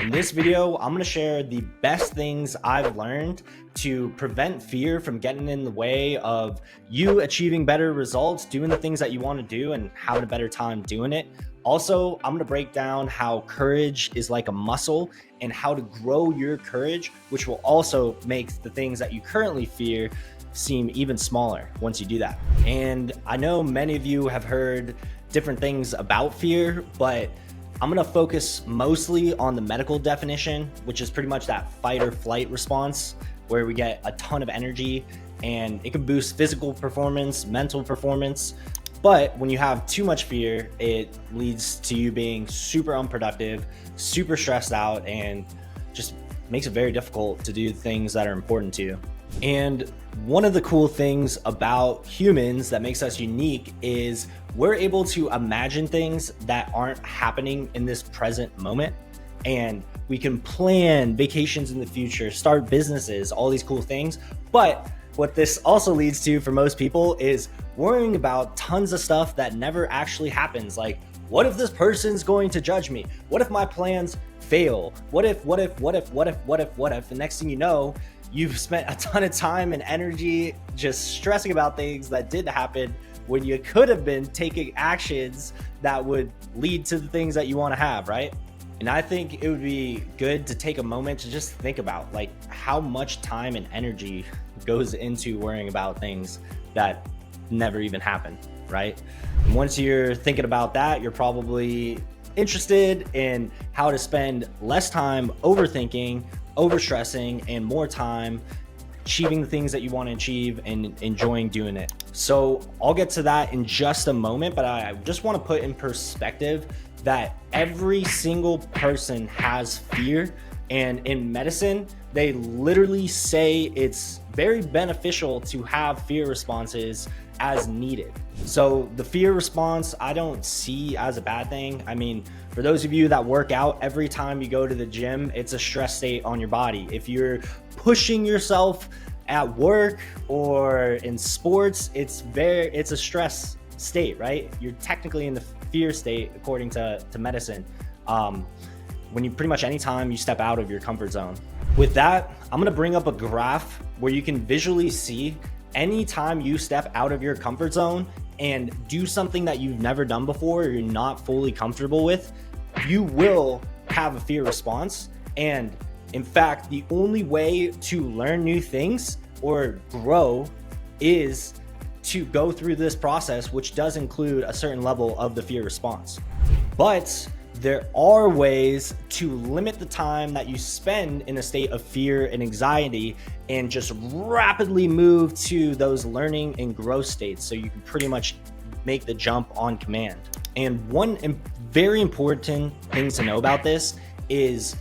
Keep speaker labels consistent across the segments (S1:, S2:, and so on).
S1: In this video, I'm gonna share the best things I've learned to prevent fear from getting in the way of you achieving better results, doing the things that you want to do, and having a better time doing it. Also, I'm gonna break down how courage is like a muscle and how to grow your courage, which will also make the things that you currently fear seem even smaller once you do that. And I know many of you have heard different things about fear, but I'm gonna focus mostly on the medical definition, which is pretty much that fight or flight response where we get a ton of energy and it can boost physical performance, mental performance. But when you have too much fear, it leads to you being super unproductive, super stressed out, and just makes it very difficult to do things that are important to you. And one of the cool things about humans that makes us unique is we're able to imagine things that aren't happening in this present moment. And we can plan vacations in the future, start businesses, all these cool things. But what this also leads to for most people is worrying about tons of stuff that never actually happens. Like, what if this person's going to judge me? What if my plans fail? What if? The next thing you know, you've spent a ton of time and energy just stressing about things that didn't happen when you could have been taking actions that would lead to the things that you want to have, right? And I think it would be good to take a moment to just think about like how much time and energy goes into worrying about things that never even happen, right? And once you're thinking about that, you're probably interested in how to spend less time overthinking, overstressing, and more time achieving the things that you want to achieve and enjoying doing it. So I'll get to that in just a moment, but I just want to put in perspective that every single person has fear. And in medicine, they literally say it's very beneficial to have fear responses as needed. So the fear response, I don't see as a bad thing. I mean, for those of you that work out, every time you go to the gym, it's a stress state on your body. If you're pushing yourself at work or in sports, it's a stress state, right? You're technically in the fear state according to medicine. When you pretty much anytime you step out of your comfort zone. With that, I'm gonna bring up a graph where you can visually see anytime you step out of your comfort zone and do something that you've never done before or you're not fully comfortable with, you will have a fear response. And in fact, the only way to learn new things or grow is to go through this process, which does include a certain level of the fear response. But there are ways to limit the time that you spend in a state of fear and anxiety and just rapidly move to those learning and growth states so you can pretty much make the jump on command. And one very important thing to know about this is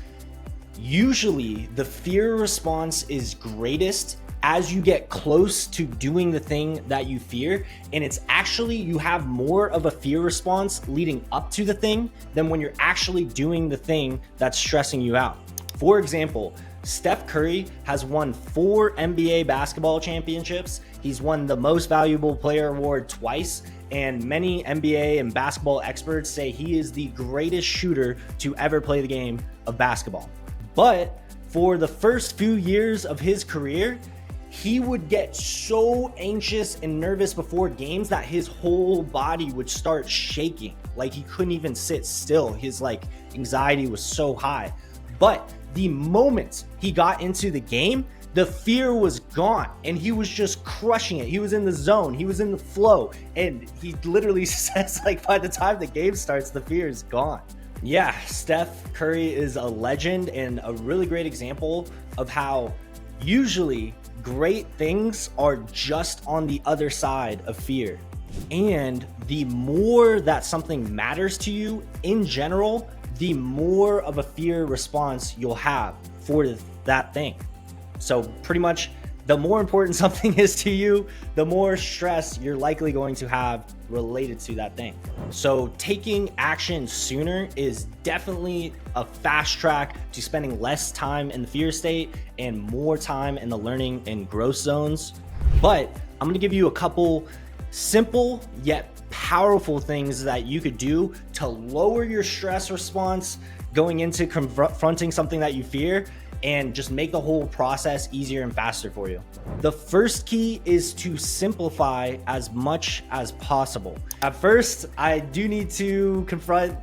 S1: usually the fear response is greatest as you get close to doing the thing that you fear. And it's actually, you have more of a fear response leading up to the thing than when you're actually doing the thing that's stressing you out. For example, Steph Curry has won 4 NBA basketball championships. He's won the Most Valuable Player award twice. And many NBA and basketball experts say he is the greatest shooter to ever play the game of basketball. But for the first few years of his career, he would get so anxious and nervous before games that his whole body would start shaking. Like he couldn't even sit still. His anxiety was so high. But the moment he got into the game, the fear was gone and he was just crushing it. He was in the zone, he was in the flow. And he literally says by the time the game starts, the fear is gone. Yeah, Steph Curry is a legend and a really great example of how usually great things are just on the other side of fear. And the more that something matters to you in general, the more of a fear response you'll have for that thing. So pretty much the more important something is to you, the more stress you're likely going to have related to that thing. So taking action sooner is definitely a fast track to spending less time in the fear state and more time in the learning and growth zones. But I'm gonna give you a couple simple yet powerful things that you could do to lower your stress response, going into confronting something that you fear and just make the whole process easier and faster for you. The first key is to simplify as much as possible. At first, I do need to confront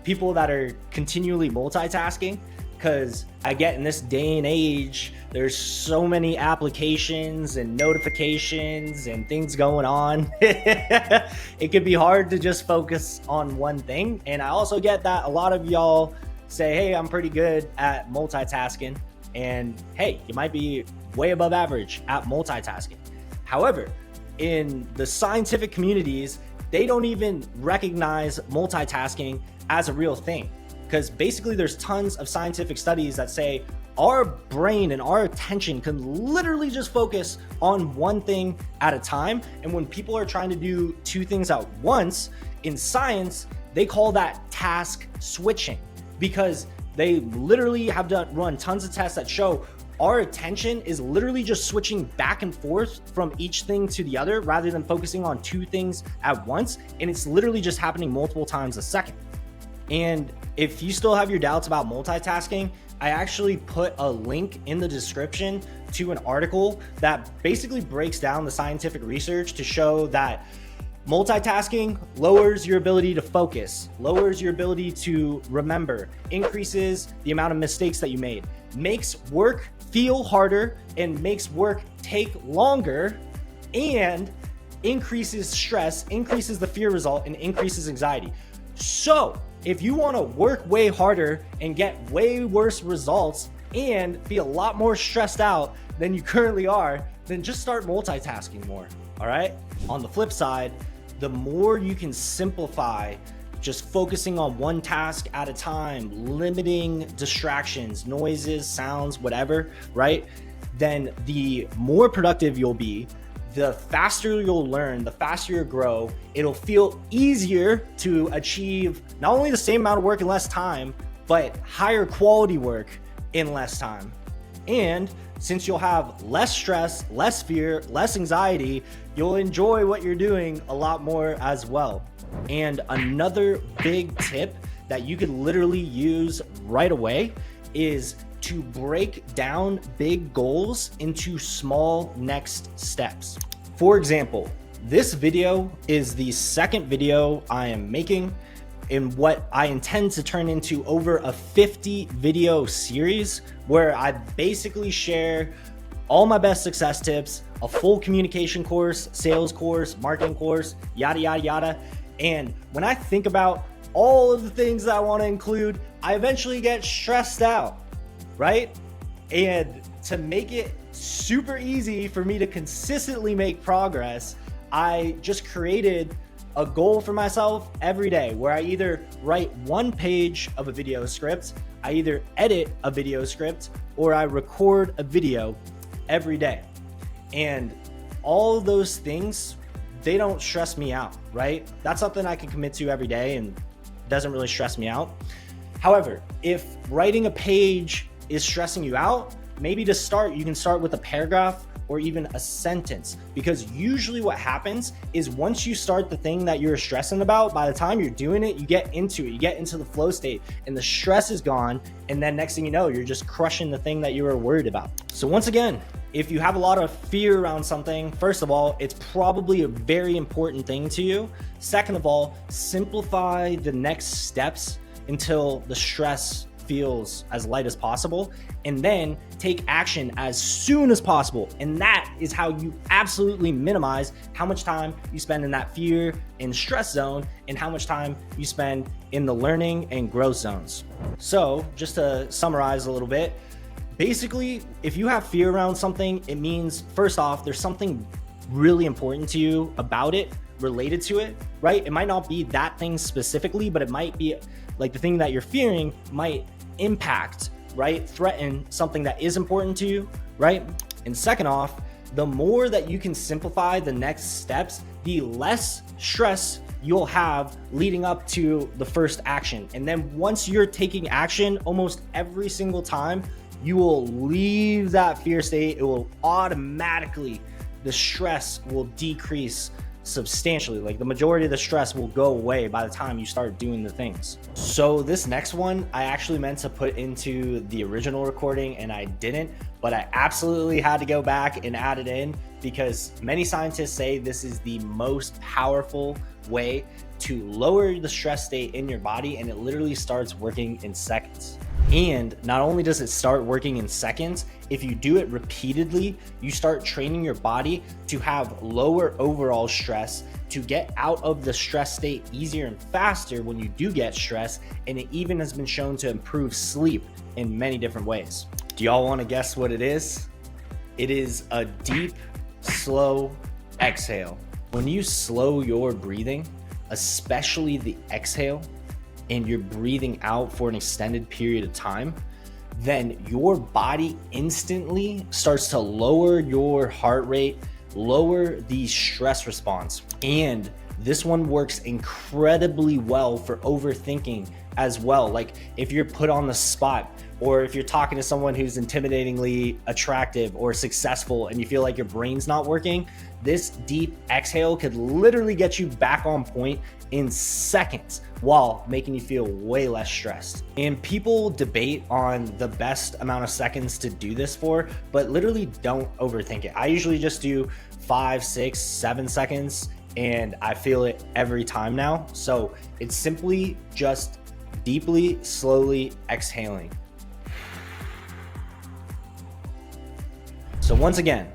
S1: people that are continually multitasking, because I get in this day and age, there's so many applications and notifications and things going on. It could be hard to just focus on one thing. And I also get that a lot of y'all say, hey, I'm pretty good at multitasking. And hey, you might be way above average at multitasking. However, in the scientific communities, they don't even recognize multitasking as a real thing. Because basically there's tons of scientific studies that say our brain and our attention can literally just focus on one thing at a time. And when people are trying to do two things at once, in science, they call that task switching, because they literally have to run tons of tests that show our attention is literally just switching back and forth from each thing to the other rather than focusing on two things at once. And it's literally just happening multiple times a second. And if you still have your doubts about multitasking, I actually put a link in the description to an article that basically breaks down the scientific research to show that multitasking lowers your ability to focus, lowers your ability to remember, increases the amount of mistakes that you made, makes work feel harder and makes work take longer, and increases stress, increases the fear result, and increases anxiety. So if you want to work way harder and get way worse results and be a lot more stressed out than you currently are, then just start multitasking more. All right. On the flip side, the more you can simplify, just focusing on one task at a time, limiting distractions, noises, sounds, whatever, right? Then the more productive you'll be, the faster you'll learn, the faster you'll grow. It'll feel easier to achieve not only the same amount of work in less time, but higher quality work in less time. And since you'll have less stress, less fear, less anxiety, you'll enjoy what you're doing a lot more as well. And another big tip that you could literally use right away is to break down big goals into small next steps. For example, this video is the second video I am making in what I intend to turn into over a 50 video series, where I basically share all my best success tips, a full communication course, sales course, marketing course, yada, yada, yada. And when I think about all of the things that I want to include, I eventually get stressed out, right? And to make it super easy for me to consistently make progress, I just created a goal for myself every day where I either write one page of a video script, I either edit a video script, or I record a video every day. And all of those things, they don't stress me out, right? That's something I can commit to every day and doesn't really stress me out. However, if writing a page is stressing you out, maybe to start, you can start with a paragraph or even a sentence, because usually what happens is once you start the thing that you're stressing about, by the time you're doing it, you get into it, you get into the flow state and the stress is gone. And then next thing you know, you're just crushing the thing that you were worried about. So once again, if you have a lot of fear around something, first of all, it's probably a very important thing to you. Second of all, simplify the next steps until the stress feels as light as possible, and then take action as soon as possible. And that is how you absolutely minimize how much time you spend in that fear and stress zone and how much time you spend in the learning and growth zones. So just to summarize a little bit, basically, if you have fear around something, it means first off, there's something really important to you about it, related to it, right? It might not be that thing specifically, but it might be like the thing that you're fearing might impact, right? Threaten something that is important to you, right? And second off, the more that you can simplify the next steps, the less stress you'll have leading up to the first action. And then once you're taking action, almost every single time, you will leave that fear state. It will automatically, the stress will decrease substantially. Like the majority of the stress will go away by the time you start doing the things. So this next one, I actually meant to put into the original recording and I didn't, but I absolutely had to go back and add it in because many scientists say this is the most powerful way to lower the stress state in your body, and it literally starts working in seconds. And not only does it start working in seconds, if you do it repeatedly, you start training your body to have lower overall stress, to get out of the stress state easier and faster when you do get stressed. And it even has been shown to improve sleep in many different ways. Do y'all want to guess what it is? It is a deep, slow exhale. When you slow your breathing, especially the exhale, and you're breathing out for an extended period of time, then your body instantly starts to lower your heart rate, lower the stress response. And this one works incredibly well for overthinking as well. Like if you're put on the spot, or if you're talking to someone who's intimidatingly attractive or successful and you feel like your brain's not working, this deep exhale could literally get you back on point in seconds while making you feel way less stressed. And people debate on the best amount of seconds to do this for, but literally don't overthink it. I usually just do 5, 6, 7 seconds and I feel it every time now. So it's simply just deeply, slowly exhaling. So once again,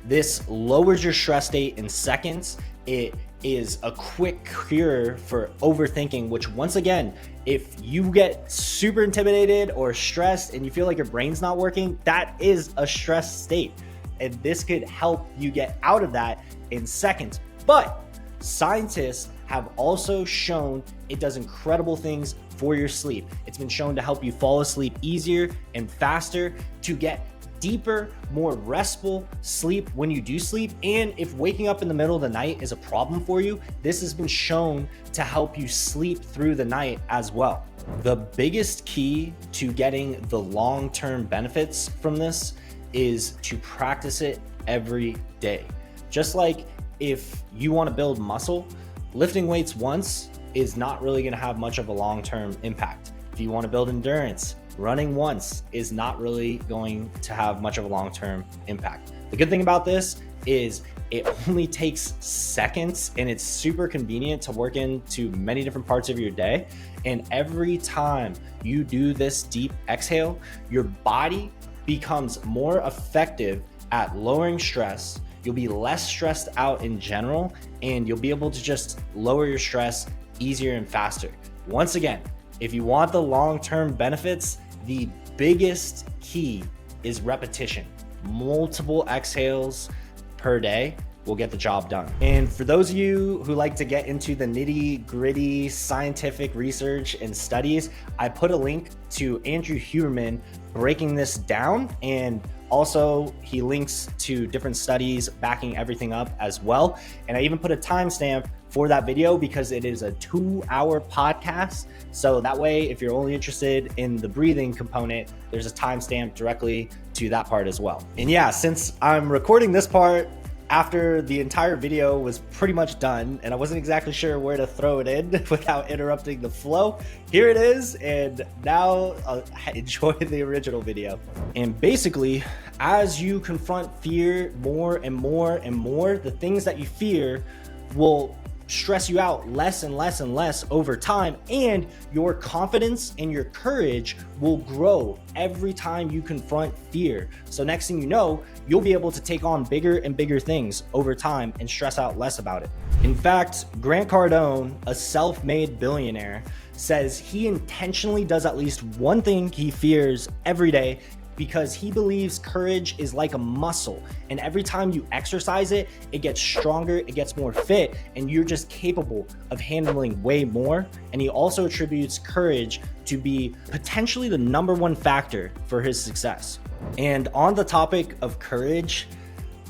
S1: this lowers your stress state in seconds. It is a quick cure for overthinking, which once again, if you get super intimidated or stressed and you feel like your brain's not working, that is a stress state. And this could help you get out of that in seconds. But scientists have also shown it does incredible things for your sleep. It's been shown to help you fall asleep easier and faster, to get deeper, more restful sleep when you do sleep. And if waking up in the middle of the night is a problem for you, this has been shown to help you sleep through the night as well. The biggest key to getting the long-term benefits from this is to practice it every day. Just like if you want to build muscle, lifting weights once is not really going to have much of a long-term impact. If you want to build endurance, running once is not really going to have much of a long-term impact. The good thing about this is it only takes seconds and it's super convenient to work into many different parts of your day. And every time you do this deep exhale, your body becomes more effective at lowering stress. You'll be less stressed out in general, and you'll be able to just lower your stress easier and faster. Once again, if you want the long-term benefits, the biggest key is repetition. Multiple exhales per day will get the job done. And for those of you who like to get into the nitty-gritty scientific research and studies, I put a link to Andrew Huberman breaking this down, and also he links to different studies backing everything up as well. And I even put a timestamp for that video because it is a 2-hour podcast. So that way, if you're only interested in the breathing component, there's a timestamp directly to that part as well. And yeah, since I'm recording this part after the entire video was pretty much done and I wasn't exactly sure where to throw it in without interrupting the flow, here it is. And now enjoy the original video. And basically, as you confront fear more and more and more, the things that you fear will stress you out less and less and less over time, and your confidence and your courage will grow every time you confront fear. So next thing you know, you'll be able to take on bigger and bigger things over time and stress out less about it. In fact, Grant Cardone, a self-made billionaire, says he intentionally does at least one thing he fears every day, because he believes courage is like a muscle, and every time you exercise it, it gets stronger, it gets more fit, and you're just capable of handling way more. And he also attributes courage to be potentially the #1 factor for his success. And on the topic of courage,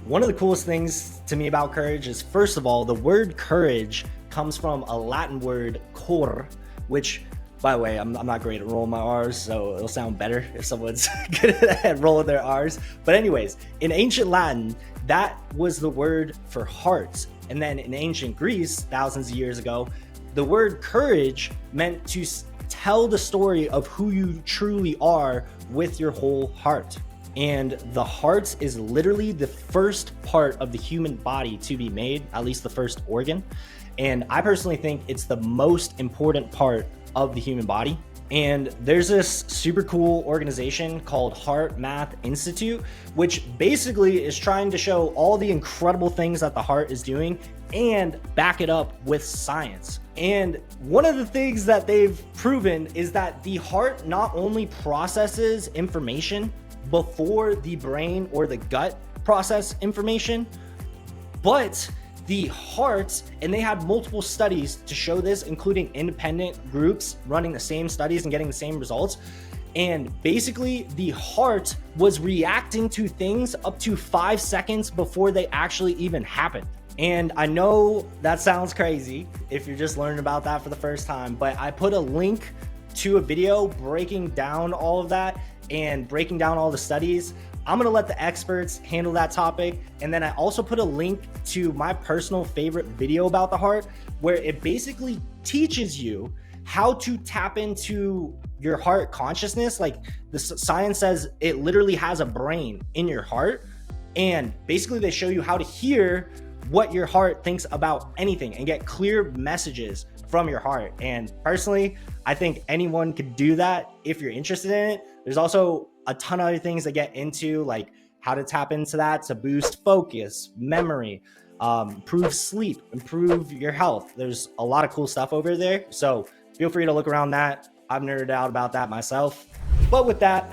S1: one of the coolest things to me about courage is, first of all, the word courage comes from a Latin word cor, which, by the way, I'm not great at rolling my R's, so it'll sound better if someone's good at rolling their R's. But anyways, in ancient Latin, that was the word for heart. And then in ancient Greece, thousands of years ago, the word courage meant to tell the story of who you truly are with your whole heart. And the heart is literally the first part of the human body to be made, at least the first organ. And I personally think it's the most important part of the human body. And there's this super cool organization called Heart Math Institute, which basically is trying to show all the incredible things that the heart is doing and back it up with science. And one of the things that they've proven is that the heart not only processes information before the brain or the gut process information, but the heart, and they had multiple studies to show this, including independent groups running the same studies and getting the same results. And basically the heart was reacting to things up to 5 seconds before they actually even happened. And I know that sounds crazy if you're just learning about that for the first time, but I put a link to a video breaking down all of that and breaking down all the studies. I'm gonna let the experts handle that topic. And then I also put a link to my personal favorite video about the heart, where it basically teaches you how to tap into your heart consciousness. Like the science says it literally has a brain in your heart. And basically they show you how to hear what your heart thinks about anything and get clear messages from your heart. And personally, I think anyone could do that if you're interested in it. There's also a ton of other things that get into, like how to tap into that to boost focus, memory, improve sleep, improve your health. There's a lot of cool stuff over there. So feel free to look around that. I've nerded out about that myself. But with that,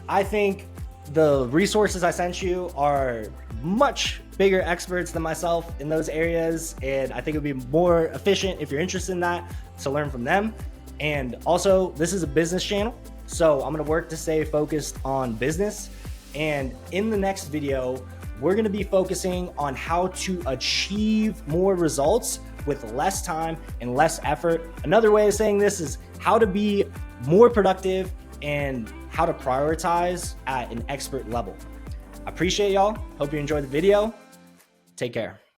S1: I think the resources I sent you are much bigger experts than myself in those areas. And I think it'd be more efficient if you're interested in that to learn from them. And also, this is a business channel, so I'm gonna work to stay focused on business. And in the next video, we're gonna be focusing on how to achieve more results with less time and less effort. Another way of saying this is how to be more productive and how to prioritize at an expert level. I appreciate y'all. Hope you enjoyed the video. Take care.